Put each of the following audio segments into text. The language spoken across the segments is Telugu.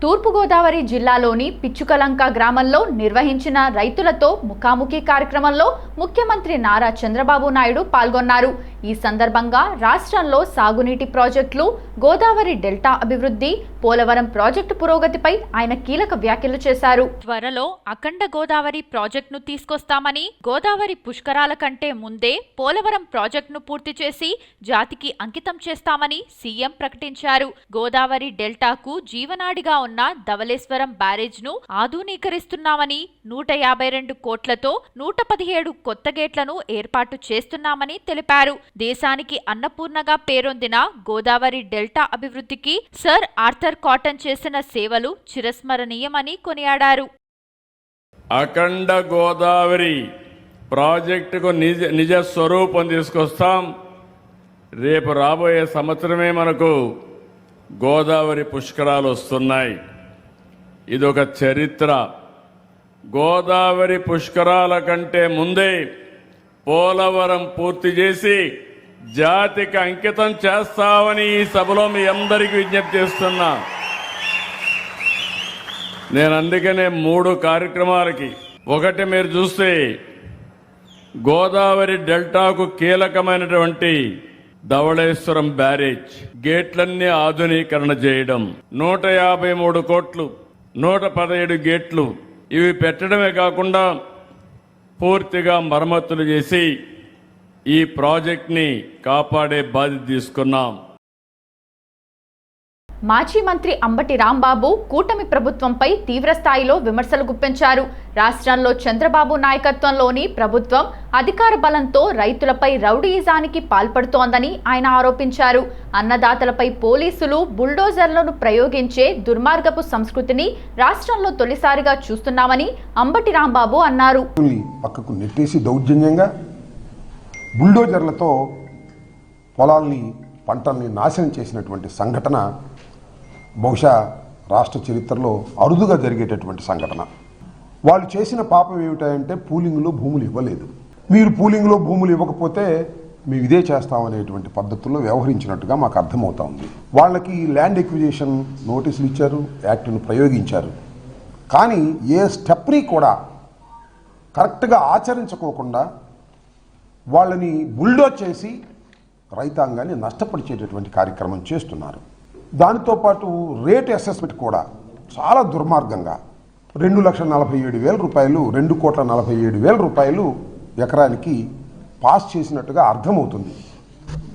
తూర్పుగోదావరి జిల్లాలోని పిచ్చుకలంక గ్రామంలో నిర్వహించిన రైతులతో ముఖాముఖి కార్యక్రమంలో ముఖ్యమంత్రి నారా చంద్రబాబు నాయుడు పాల్గొన్నారు. ఈ సందర్భంగా రాష్ట్రంలో సాగునీటి ప్రాజెక్టులు, గోదావరి డెల్టా అభివృద్ధి, పోలవరం ప్రాజెక్టు పురోగతిపై ఆయన కీలక వ్యాఖ్యలు చేశారు. త్వరలో అఖండ గోదావరి ప్రాజెక్టును తీసుకొస్తామని, గోదావరి పుష్కరాల కంటే ముందే పోలవరం ప్రాజెక్టును పూర్తి చేసి జాతికి అంకితం చేస్తామని సీఎం ప్రకటించారు. గోదావరి డెల్టాకు జీవనాడిగా ఉన్న ధవళేశ్వరం బ్యారేజ్ను ఆధునీకరిస్తున్నామని, 152 కోట్లతో 117 కొత్త గేట్లను ఏర్పాటు చేస్తున్నామని తెలిపారు. దేశానికి అన్నపూర్ణగా పేరొందిన గోదావరి డెల్టా అభివృద్ధికి సర్ ఆర్థర్ కాటన్ చేసిన సేవలు చిరస్మరణీయమని కొనియాడారు. అఖండ గోదావరి ప్రాజెక్టుకు నిజ స్వరూపం తీసుకొస్తాం. రేపు రాబోయే సంవత్సరమే మనకు గోదావరి పుష్కరాలు వస్తున్నాయి. ఇదొక చరిత్ర. గోదావరి పుష్కరాల కంటే ముందే పోలవరం పూర్తి చేసి జాతికి అంకితం చేస్తామని ఈ సభలో మీ అందరికీ విజ్ఞప్తి చేస్తున్నా. నేను అందుకనే 3 కార్యక్రమాలకి, ఒకటి మీరు చూస్తే గోదావరి డెల్టాకు కీలకమైనటువంటి ధవళేశ్వరం బ్యారేజ్ గేట్లన్నీ ఆధునీకరణ చేయడం, 153 కోట్లు, 117 గేట్లు ఇవి పెట్టడమే కాకుండా పూర్తిగా మరమ్మతులు చేసి ఈ ప్రాజెక్ట్ని కాపాడే బాధ్యత తీసుకున్నాం. మాజీ మంత్రి అంబటి రాంబాబు కూటమి ప్రభుత్వంపై తీవ్రస్థాయిలో విమర్శలు గుప్పించారు. రాష్ట్రంలో చంద్రబాబు నాయకత్వంలోని ప్రభుత్వం అధికార బలంతో రైతులపై రౌడీయిజానికి పాల్పడుతోందని ఆయన ఆరోపించారు. అన్నదాతలపై పోలీసులు బుల్డోజర్లను ప్రయోగించే దుర్మార్గపు సంస్కృతిని రాష్ట్రంలో తొలిసారిగా చూస్తున్నామని అంబటి రాంబాబు అన్నారు. పక్కకు నెట్టేసి దౌర్జన్యంగా బుల్డోజర్లతో పొలాల్ని, పంటల్ని నాశనం చేసినటువంటి సంఘటన బహుశా రాష్ట్ర చరిత్రలో అరుదుగా జరిగేటటువంటి సంఘటన. వాళ్ళు చేసిన పాపం ఏమిటంటే పూలింగ్లో భూములు ఇవ్వలేదు. మీరు పూలింగ్లో భూములు ఇవ్వకపోతే మేము ఇదే చేస్తామనేటువంటి పద్ధతుల్లో వ్యవహరించినట్టుగా మాకు అర్థమవుతా ఉంది. వాళ్ళకి ల్యాండ్ ఎక్విజిషన్ నోటీసులు ఇచ్చారు, యాక్ట్ను ప్రయోగించారు. కానీ ఏ స్టెప్ని కూడా కరెక్ట్గా ఆచరించుకోకుండా వాళ్ళని బుల్డోజ్ చేసి రైతాంగాన్ని నష్టపరిచేటటువంటి కార్యక్రమం చేస్తున్నారు. దానితో పాటు రేట్ అసెస్మెంట్ కూడా చాలా దుర్మార్గంగా 2,47,000 రూపాయలు, 2,47,000 రూపాయలు ఎకరానికి పాస్ చేసినట్టుగా అర్థమవుతుంది.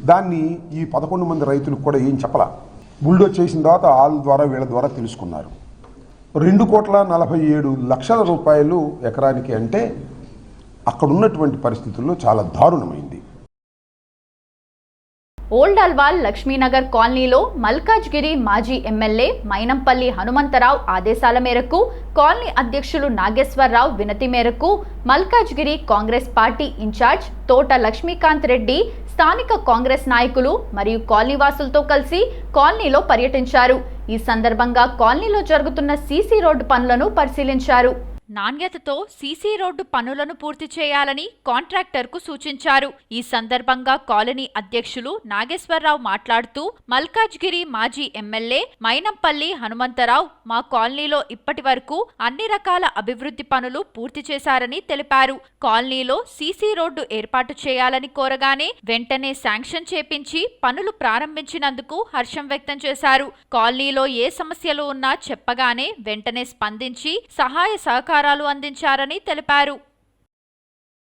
దాన్ని ఈ 11 మంది రైతులకు కూడా ఏం చెప్పలా. బుల్డోజ్ చేసిన తర్వాత వాళ్ళ ద్వారా వీళ్ళ ద్వారా తెలుసుకున్నారు. 2,47,00,000 రూపాయలు ఎకరానికి అంటే అక్కడ ఉన్నటువంటి పరిస్థితుల్లో చాలా దారుణమైంది. ఓల్డ్ అల్వాల్ లక్ష్మీనగర్ కాలనీలో మల్కాజ్గిరి మాజీ ఎమ్మెల్యే మైనంపల్లి హనుమంతరావు ఆదేశాల మేరకు, కాలనీ అధ్యక్షులు నాగేశ్వరరావు వినతి మేరకు మల్కాజ్గిరి కాంగ్రెస్ పార్టీ ఇన్ఛార్జ్ తోట లక్ష్మీకాంత్ రెడ్డి స్థానిక కాంగ్రెస్ నాయకులు మరియు కాలనీవాసులతో కలిసి కాలనీలో పర్యటించారు. ఈ సందర్భంగా కాలనీలో జరుగుతున్న సీసీ రోడ్డు పనులను పరిశీలించారు. నాణ్యతతో సీసీ రోడ్డు పనులను పూర్తి చేయాలని కాంట్రాక్టర్కు సూచించారు. ఈ సందర్భంగా కాలనీ అధ్యక్షులు నాగేశ్వరరావు మాట్లాడుతూ, మల్కాజ్గిరి మాజీ ఎమ్మెల్యే మైనంపల్లి హనుమంతరావు మా కాలనీలో ఇప్పటి వరకు అన్ని రకాల అభివృద్ధి పనులు పూర్తి చేశారని తెలిపారు. కాలనీలో సీసీ రోడ్డు ఏర్పాటు చేయాలని కోరగానే వెంటనే శాంక్షన్ చేపించి పనులు ప్రారంభించినందుకు హర్షం వ్యక్తం చేశారు. కాలనీలో ఏ సమస్యలు ఉన్నా చెప్పగానే వెంటనే స్పందించి సహాయ సహకారాలు అందించారని తెలిపారు.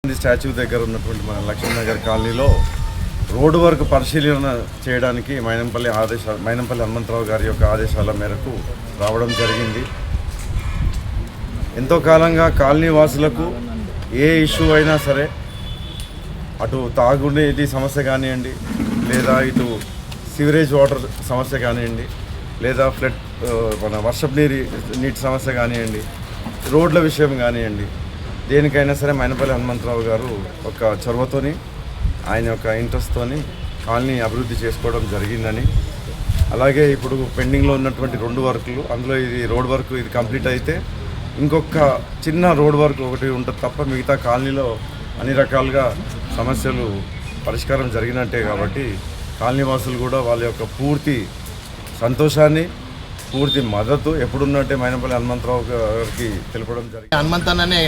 స్టాచ్యూ దగ్గర ఉన్నటువంటి మన లక్ష్మీనగర్ కాలనీలో రోడ్డు వర్క్ పరిశీలన చేయడానికి మైనంపల్లి హనుమంతరావు గారి యొక్క ఆదేశాల మేరకు రావడం జరిగింది. ఎంతో కాలంగా కాలనీ వాసులకు ఏ ఇష్యూ అయినా సరే, అటు తాగునీటి సమస్య కానివ్వండి, లేదా ఇటు సివరేజ్ వాటర్ సమస్య కానివ్వండి, లేదా మన వర్షపు నీటి సమస్య కానివ్వండి, రోడ్ల విషయం కానివ్వండి, దేనికైనా సరే మైనంపల్లి హనుమంతరావు గారు ఒక చొరవతోని, ఆయన యొక్క ఇంట్రెస్ట్తోని కాలనీ అభివృద్ధి చేసుకోవడం జరిగిందని, అలాగే ఇప్పుడు పెండింగ్లో ఉన్నటువంటి 2 వర్కులు, అందులో ఇది రోడ్ వర్క్ ఇది కంప్లీట్ అయితే ఇంకొక చిన్న రోడ్ వర్క్ ఒకటి ఉంటుంది తప్ప మిగతా కాలనీలో అన్ని రకాలుగా సమస్యలు పరిష్కారం జరిగినట్టే. కాబట్టి కాలనీ వాసులు కూడా వాళ్ళ యొక్క పూర్తి సంతోషాన్ని పూర్తి మద్దతు ఎప్పుడున్నట్టే మైనంపల్లి హనుమంతరావు గారికి తెలపడం జరిగింది. హనుమంతన్ననే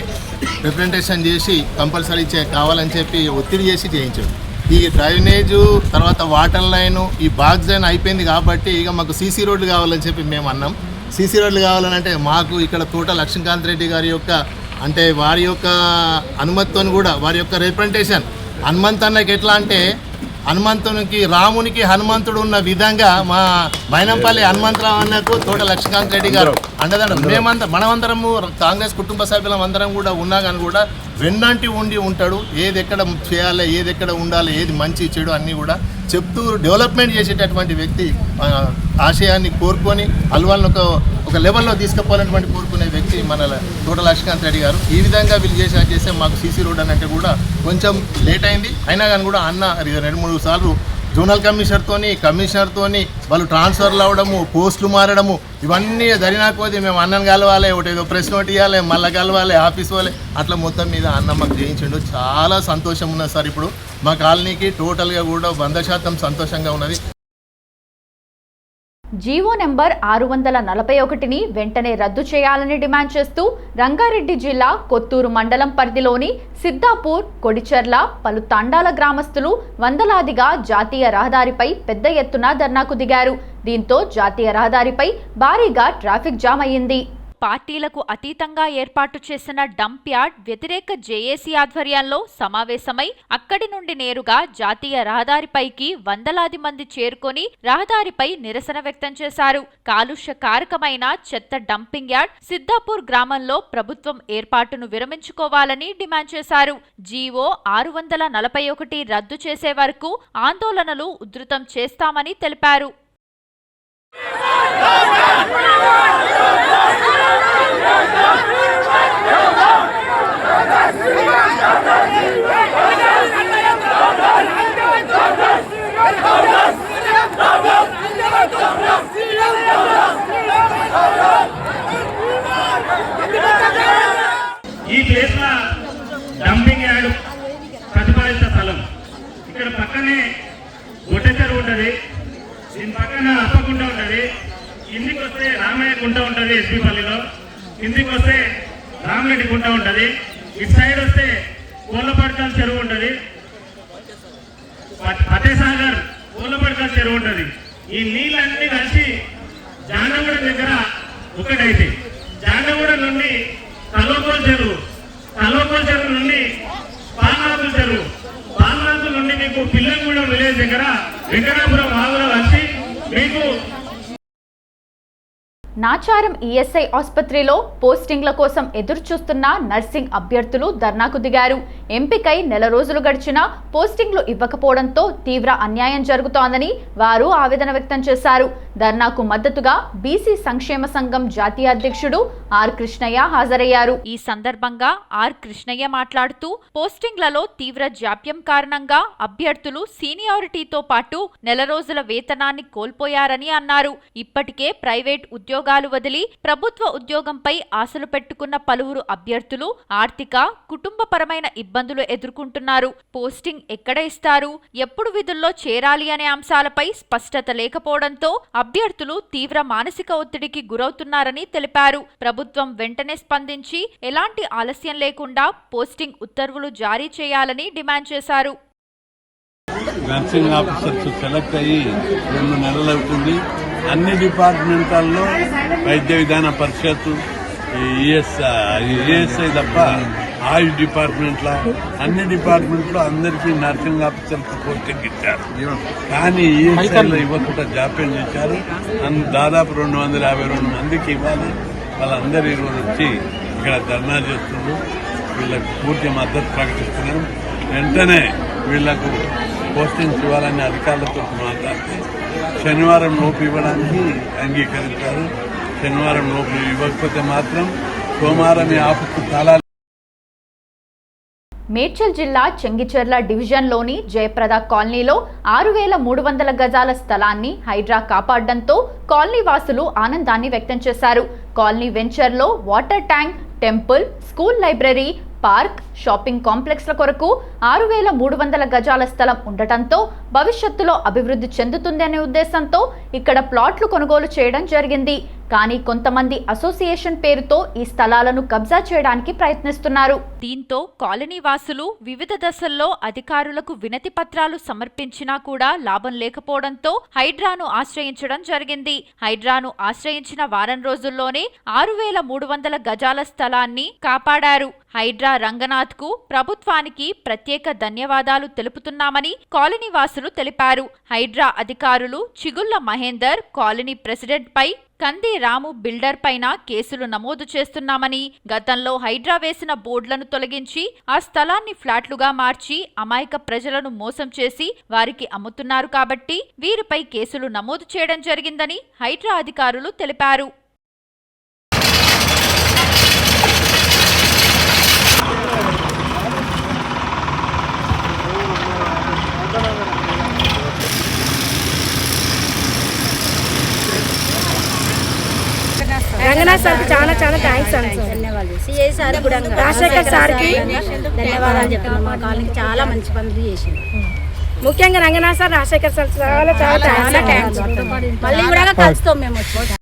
రిప్రజెంటేషన్ చేసి కంపల్సరీ కావాలని చెప్పి ఒత్తిడి చేసి చేయించాడు. ఈ డ్రైనేజు తర్వాత వాటర్ లైను ఈ బాక్స్ లైన్ అయిపోయింది కాబట్టి ఇక మాకు సీసీ రోడ్లు కావాలని చెప్పి మేము అన్నాం. సీసీ రోడ్లు కావాలంటే మాకు ఇక్కడ తోట లక్ష్మీకాంత్ రెడ్డి గారి యొక్క అంటే వారి యొక్క అనుమతితో కూడా వారి యొక్క రిప్రజెంటేషన్ హనుమంతన్నకి ఎట్లా అంటే హనుమంతునికి రామునికి హనుమంతుడు ఉన్న విధంగా మా మైనంపల్లి హనుమంతరావు అన్నకు తోట లక్ష్మీకాంత్ రెడ్డి గారు అండదండ మనమందరము కాంగ్రెస్ కుటుంబ సభ్యులం అందరం కూడా ఉన్నా కానీ కూడా వెన్నంటి ఉండి ఉంటాడు. ఏది ఎక్కడ చేయాలి, ఏది ఎక్కడ ఉండాలి, ఏది మంచి చెడు అన్నీ కూడా చెప్తూ డెవలప్మెంట్ చేసేటటువంటి వ్యక్తి. ఆశయాన్ని కోరుకొని అల్వాళ్ళను ఒక లెవెల్లో తీసుకుపోవాలన్నటువంటి కోరుకునే వ్యక్తి మన తోట లక్ష్మీకాంత్ రెడ్డి గారు. ఈ విధంగా వీళ్ళు చేస్తే మాకు సీసీ రోడ్ అని అంటే కూడా కొంచెం లేట్ అయింది. అయినా కానీ కూడా అన్న 2-3 సార్లు జోనల్ కమిషనర్తోని వాళ్ళు ట్రాన్స్ఫర్లు అవ్వడము, పోస్టులు మారడము ఇవన్నీ జరిగినాకపోతే మేము అన్నను కలవాలి, ఒకటేదో ప్రెస్ నోట్ ఇవ్వాలి, మళ్ళీ కలవాలి, ఆఫీస్ వాళ్ళే అట్లా మొత్తం మీద అన్న మాకు చేయించిండు. చాలా సంతోషం ఉన్నది సార్. ఇప్పుడు మా కాలనీకి టోటల్గా కూడా 100% సంతోషంగా ఉన్నది. జీవో నెంబర్ 641ని వెంటనే రద్దు చేయాలని డిమాండ్ చేస్తూ రంగారెడ్డి జిల్లా కొత్తూరు మండలం పరిధిలోని సిద్దాపూర్, కొడిచెర్ల పలు తండాల గ్రామస్తులు వందలాదిగా జాతీయ రహదారిపై పెద్ద ఎత్తున ధర్నాకు దిగారు. దీంతో జాతీయ రహదారిపై భారీగా ట్రాఫిక్ జామ్ అయ్యింది. పార్టీలకు అతీతంగా ఏర్పాటు చేసిన డంప్ యార్డ్ వ్యతిరేక జేఏసీ ఆధ్వర్యంలో సమావేశమై అక్కడి నుండి నేరుగా జాతీయ రహదారిపైకి వందలాది మంది చేరుకొని రహదారిపై నిరసన వ్యక్తం చేశారు. కాలుష్య కారకమైన చెత్త డంపింగ్ యార్డ్ సిద్దాపూర్ గ్రామంలో ప్రభుత్వం ఏర్పాటును విరమించుకోవాలని డిమాండ్ చేశారు. జీవో 641 రద్దు చేసే వరకు ఆందోళనలు ఉధృతం చేస్తామని తెలిపారు. ఈ ప్లేస్లో డంపింగ్ యార్డ్ ప్రతిపాదిత స్థలం. ఇక్కడ పక్కనే గుట్ట చెరువు ఉంటుంది, దీని పక్కన అప్పకుంట ఉంటుంది, కిందికి వస్తే రామయ్య గుంట ఉంటుంది ఎస్పీపల్లిలో, కిందికి వస్తే రామరెడ్డి గుంట ఉంటుంది, ఇటు సైడ్ వస్తే కోళ్ళపడకల చెరువు ఉంటుంది, ఫతేసాగర్ కోళ్ళపడకల చెరువు ఉంటుంది. ఈ నీళ్ళన్నీ కలిసి జాండగూడ దగ్గర ఒకటైతే జాండగూడ నుండి తలోకోల్ చెరువు నుండి పాల్నాకుల చెరువు, పాల్నాకుల నుండి మీకు పిల్లగూడెం విలేజ్ దగ్గర వెంకటాపురం వాగులో కలిసి మీకు నాచారం ఈఎస్ఐ ఆసుపత్రిలో పోస్టింగ్ల కోసం ఎదురుచూస్తున్న నర్సింగ్ అభ్యర్థులు ధర్నాకు దిగారు. ఎంపికై నెల రోజులు గడిచినా పోస్టింగ్లు ఇవ్వకపోవడంతో తీవ్ర అన్యాయం జరుగుతోందని వారు ఆవేదన వ్యక్తం చేశారు. ధర్నాకు మద్దతుగా బీసీ సంక్షేమ సంఘం జాతీయ అధ్యక్షుడు ఆర్ కృష్ణయ్య హాజరయ్యారు. ఈ సందర్భంగా ఆర్ కృష్ణయ్య మాట్లాడుతూ పోస్టింగ్లలో తీవ్ర జాప్యం కారణంగా అభ్యర్థులు సీనియారిటీతో పాటు నెల రోజుల వేతనాన్ని కోల్పోయారని అన్నారు. ఇప్పటికే ప్రైవేట్ ఉద్యోగాలు వదిలి ప్రభుత్వ ఉద్యోగంపై ఆశలు పెట్టుకున్న పలువురు అభ్యర్థులు ఆర్థిక, కుటుంబపరమైన ఇబ్బందులు ఎదుర్కొంటున్నారు. పోస్టింగ్ ఎక్కడ ఇస్తారు, ఎప్పుడు విధుల్లో చేరాలి అనే అంశాలపై స్పష్టత లేకపోవడంతో అభ్యర్థులు తీవ్ర మానసిక ఒత్తిడికి గురవుతున్నారని తెలిపారు. ప్రభుత్వం వెంటనే స్పందించి ఎలాంటి ఆలస్యం లేకుండా పోస్టింగ్ ఉత్తర్వులు జారీ చేయాలని డిమాండ్ చేశారు. నర్సింగ్ ఆఫీసర్స్ సెలెక్ట్ అయ్యి 2 నెలలు అవుతుంది. అన్ని డిపార్ట్మెంట్లలో వైద్య విధాన పరిషత్, ఈఎస్ఐ తప్ప ఆయుష్ డిపార్ట్మెంట్లో అన్ని డిపార్ట్మెంట్లో అందరికీ నర్సింగ్ ఆఫీసర్స్ పోస్టింగ్ ఇచ్చారు. కానీ ఈఎస్ఐలో ఇవ్వకుండా జాప్యం చేశారు. దాదాపు 252 మందికి ఇవ్వాలి. వాళ్ళందరూ ఈరోజు వచ్చి ఇక్కడ ధర్నా చేస్తున్నారు. వీళ్ళకు పూర్తి మద్దతు ప్రకటిస్తున్నాం. వెంటనే వీళ్లకు పోస్టింగ్స్ ఇవ్వాలని అధికారులతో మాట్లాడితే శనివారం లోపు ఇవ్వడానికి అంగీకరించారు. శనివారం లోపు ఇవ్వకపోతే మాత్రం సోమవారం ఈ ఆఫీసు తాళాలు. మేడ్చల్ జిల్లా చెంగిచెర్ల డివిజన్లోని జయప్రద కాలనీలో 6,300 గజాల స్థలాన్ని హైడ్రా కాపాడడంతో కాలనీ వాసులు ఆనందాన్ని వ్యక్తం చేశారు. కాలనీ వెంచర్లో water tank, temple, school library, park, shopping కాంప్లెక్స్ల కొరకు 6,300 గజాల స్థలం ఉండటంతో భవిష్యత్తులో అభివృద్ధి చెందుతుందనే ఉద్దేశంతో ఇక్కడ ప్లాట్లు కొనుగోలు చేయడం జరిగింది. కానీ కొంతమంది అసోసియేషన్ పేరుతో ఈ స్థలాలను కబ్జా చేయడానికి ప్రయత్నిస్తున్నారు. దీంతో కాలనీ వాసులు వివిధ దశల్లో అధికారులకు వినతి పత్రాలు సమర్పించినా కూడా లాభం లేకపోవడంతో హైడ్రాను ఆశ్రయించడం జరిగింది. హైడ్రాను ఆశ్రయించిన వారం రోజుల్లోనే 6,300 గజాల స్థలాన్ని కాపాడారు. హైడ్రా రంగనాథ్ కు ప్రభుత్వానికి ప్రత్యేక ధన్యవాదాలు తెలుపుతున్నామని కాలనీ వాసులు తెలిపారు. హైడ్రా అధికారులు చిగుళ్ల మహేందర్, కాలనీ ప్రెసిడెంట్ పై కంది రాము బిల్డర్ పైన కేసులు నమోదు చేస్తున్నామని, గతంలో హైడ్రా వేసిన బోర్డులను తొలగించి ఆ స్థలాన్ని ఫ్లాట్లుగా మార్చి అమాయక ప్రజలను మోసం చేసి వారికి అమ్ముతున్నారు కాబట్టి వీరిపై కేసులు నమోదు చేయడం జరిగిందని హైడ్రా అధికారులు తెలిపారు. రంగనాథ్ సార్కి చాలా చాలా థ్యాంక్స్ అండి. సిఐ సార్ కూడా రాజశేఖర్ సార్కి ధన్యవాదాలు చెప్తున్నాం. మా కాలనీకి చాలా మంచి పనులు చేసింది. ముఖ్యంగా రంగనాథ్ సార్, రాజశేఖర్ సార్ చాలా చాలా థ్యాంక్స్. మళ్ళీ కూడా కలుస్తాం మేము వచ్చి.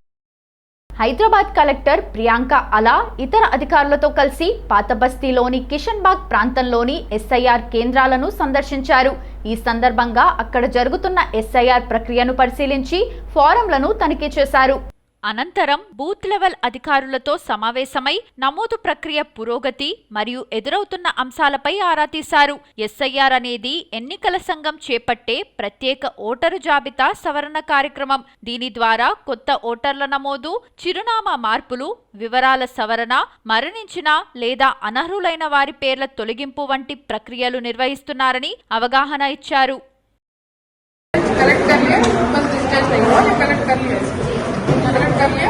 హైదరాబాద్ కలెక్టర్ ప్రియాంక అలా ఇతర అధికారులతో కలిసి పాత బస్తీలోని కిషన్ బాగ్ ప్రాంతంలోని ఎస్ఐఆర్ కేంద్రాలను సందర్శించారు. ఈ సందర్భంగా అక్కడ జరుగుతున్న ఎస్ఐఆర్ ప్రక్రియను పరిశీలించి ఫారంలను తనిఖీ చేశారు. అనంతరం బూత్ లెవెల్ అధికారులతో సమావేశమై నమోదు ప్రక్రియ పురోగతి మరియు ఎదురవుతున్న అంశాలపై ఆరా తీశారు. ఎస్ఐఆర్ అనేది ఎన్నికల సంఘం చేపట్టే ప్రత్యేక ఓటరు జాబితా సవరణ కార్యక్రమం. దీని ద్వారా కొత్త ఓటర్ల నమోదు, చిరునామా మార్పులు, వివరాల సవరణ, మరణించిన లేదా అనర్హులైన వారి పేర్ల తొలగింపు వంటి ప్రక్రియలు నిర్వహిస్తున్నారని అవగాహన ఇచ్చారు. कर लिया